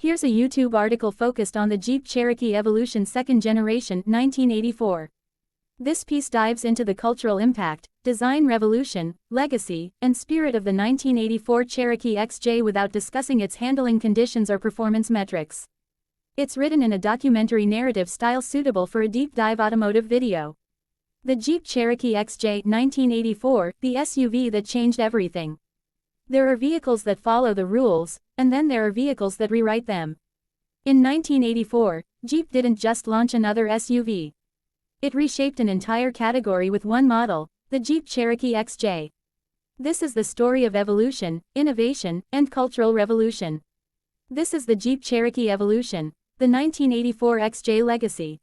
Here's a YouTube article focused on the Jeep Cherokee Evolution 2nd Generation 1984. This piece dives into the cultural impact, design revolution, legacy, and spirit of the 1984 Cherokee XJ without discussing its handling conditions or performance metrics. It's written in a documentary narrative style suitable for a deep dive automotive video. The Jeep Cherokee XJ 1984, the SUV that changed everything. There are vehicles that follow the rules, and then there are vehicles that rewrite them. In 1984, Jeep didn't just launch another SUV. It reshaped an entire category with one model, the Jeep Cherokee XJ. This is the story of evolution, innovation, and cultural revolution. This is the Jeep Cherokee Evolution, the 1984 XJ legacy.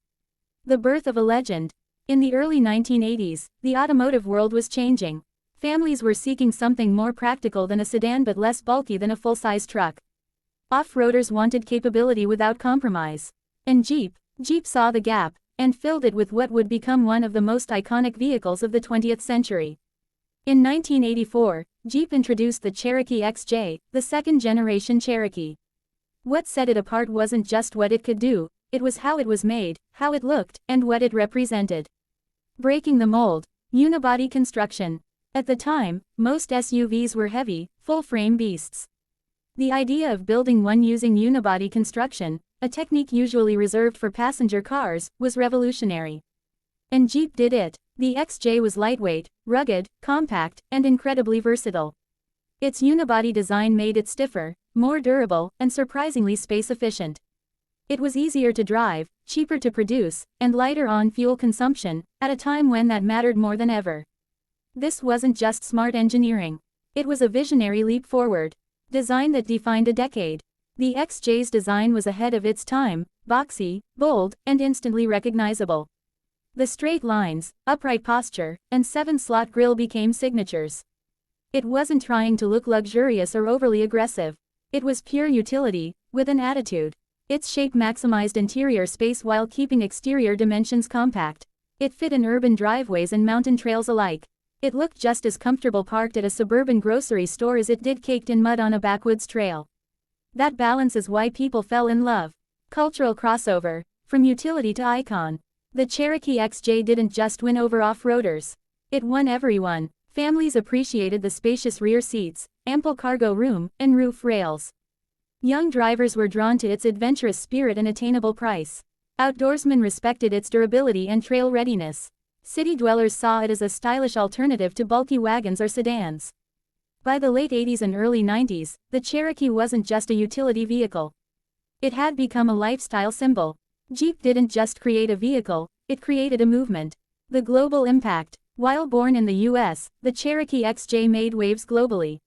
The birth of a legend. In the early 1980s, the automotive world was changing. Families were seeking something more practical than a sedan but less bulky than a full-size truck. Off-roaders wanted capability without compromise. And Jeep saw the gap, and filled it with what would become one of the most iconic vehicles of the 20th century. In 1984, Jeep introduced the Cherokee XJ, the second-generation Cherokee. What set it apart wasn't just what it could do, it was how it was made, how it looked, and what it represented. Breaking the mold. Unibody construction. At the time, most SUVs were heavy, full-frame beasts. The idea of building one using unibody construction, a technique usually reserved for passenger cars, was revolutionary. And Jeep did it. The XJ was lightweight, rugged, compact, and incredibly versatile. Its unibody design made it stiffer, more durable, and surprisingly space-efficient. It was easier to drive, cheaper to produce, and lighter on fuel consumption, at a time when that mattered more than ever. This wasn't just smart engineering. It was a visionary leap forward. Design that defined a decade. The XJ's design was ahead of its time, boxy, bold, and instantly recognizable. The straight lines, upright posture, and 7-slot grille became signatures. It wasn't trying to look luxurious or overly aggressive. It was pure utility, with an attitude. Its shape maximized interior space while keeping exterior dimensions compact. It fit in urban driveways and mountain trails alike. It looked just as comfortable parked at a suburban grocery store as it did caked in mud on a backwoods trail. That balance is why people fell in love. Cultural crossover. From utility to icon. The Cherokee XJ didn't just win over off-roaders. It won everyone. Families appreciated the spacious rear seats, ample cargo room, and roof rails. Young drivers were drawn to its adventurous spirit and attainable price. Outdoorsmen respected its durability and trail readiness. City dwellers saw it as a stylish alternative to bulky wagons or sedans. By the late 80s and early 90s, the Cherokee wasn't just a utility vehicle. It had become a lifestyle symbol. Jeep didn't just create a vehicle, it created a movement. The global impact. While born in the US, the Cherokee XJ made waves globally.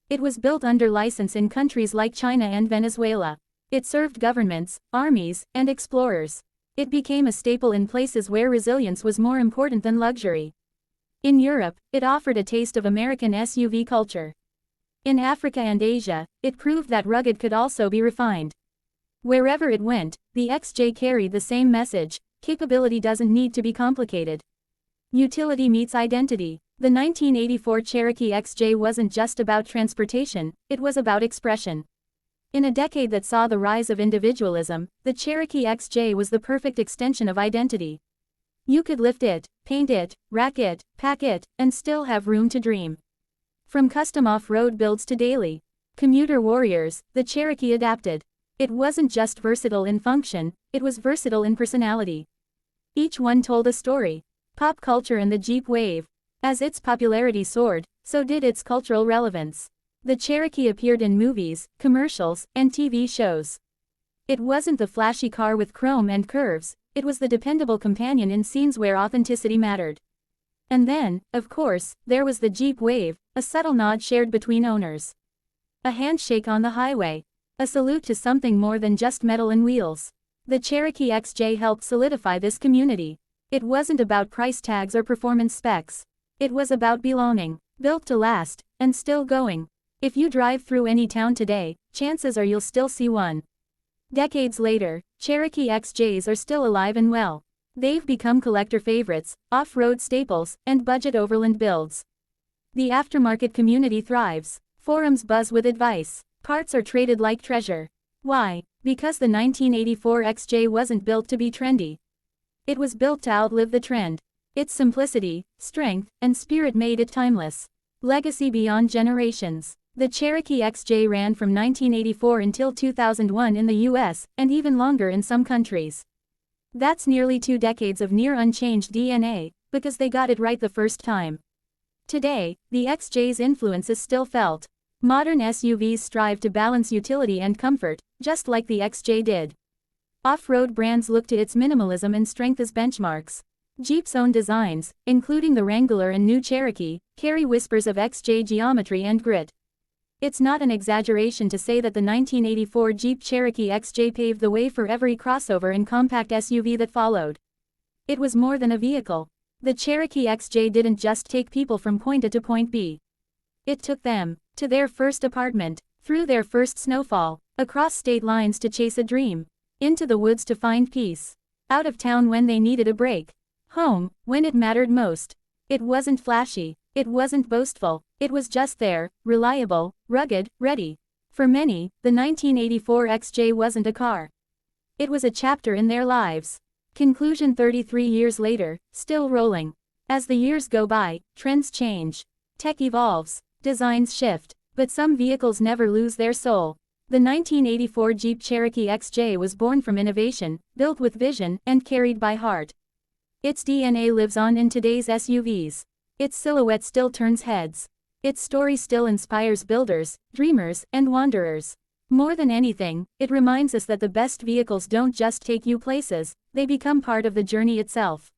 It was built under license in countries like China and Venezuela. It served governments, armies, and explorers. It became a staple in places where resilience was more important than luxury. In Europe, it offered a taste of American SUV culture. In Africa and Asia, it proved that rugged could also be refined. Wherever it went, the XJ carried the same message: capability doesn't need to be complicated. Utility meets identity. The 1984 Cherokee XJ wasn't just about transportation, it was about expression. In a decade that saw the rise of individualism, the Cherokee XJ was the perfect extension of identity. You could lift it, paint it, rack it, pack it, and still have room to dream. From custom off-road builds to daily commuter warriors, the Cherokee adapted. It wasn't just versatile in function, it was versatile in personality. Each one told a story. Pop culture and the Jeep wave. As its popularity soared, so did its cultural relevance. The Cherokee appeared in movies, commercials, and TV shows. It wasn't the flashy car with chrome and curves, it was the dependable companion in scenes where authenticity mattered. And then, of course, there was the Jeep wave, a subtle nod shared between owners. A handshake on the highway. A salute to something more than just metal and wheels. The Cherokee XJ helped solidify this community. It wasn't about price tags or performance specs. It was about belonging, built to last, and still going. If you drive through any town today, chances are you'll still see one. Decades later, Cherokee XJs are still alive and well. They've become collector favorites, off-road staples, and budget overland builds. The aftermarket community thrives. Forums buzz with advice. Parts are traded like treasure. Why? Because the 1984 XJ wasn't built to be trendy. It was built to outlive the trend. Its simplicity, strength, and spirit made it timeless. Legacy beyond generations. The Cherokee XJ ran from 1984 until 2001 in the US, and even longer in some countries. That's nearly 2 decades of near unchanged DNA, because they got it right the first time. Today, the XJ's influence is still felt. Modern SUVs strive to balance utility and comfort, just like the XJ did. Off-road brands look to its minimalism and strength as benchmarks. Jeep's own designs, including the Wrangler and new Cherokee, carry whispers of XJ geometry and grit. It's not an exaggeration to say that the 1984 Jeep Cherokee XJ paved the way for every crossover and compact SUV that followed. It was more than a vehicle. The Cherokee XJ didn't just take people from point A to point B. It took them to their first apartment, through their first snowfall, across state lines to chase a dream, into the woods to find peace, out of town when they needed a break, home when it mattered most. It wasn't flashy, it wasn't boastful, it was just there, reliable, rugged, ready. For many, the 1984 XJ wasn't a car. It was a chapter in their lives. Conclusion 33 years later, still rolling. As the years go by, trends change. Tech evolves. Designs shift, but some vehicles never lose their soul. The 1984 Jeep Cherokee XJ was born from innovation, built with vision, and carried by heart. Its DNA lives on in today's SUVs. Its silhouette still turns heads. Its story still inspires builders, dreamers, and wanderers. More than anything, it reminds us that the best vehicles don't just take you places, they become part of the journey itself.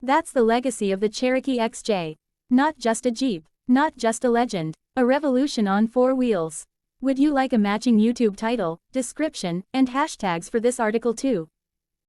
That's the legacy of the Cherokee XJ. Not just a Jeep. Not just a legend, a revolution on 4 wheels. Would you like a matching YouTube title, description, and hashtags for this article too?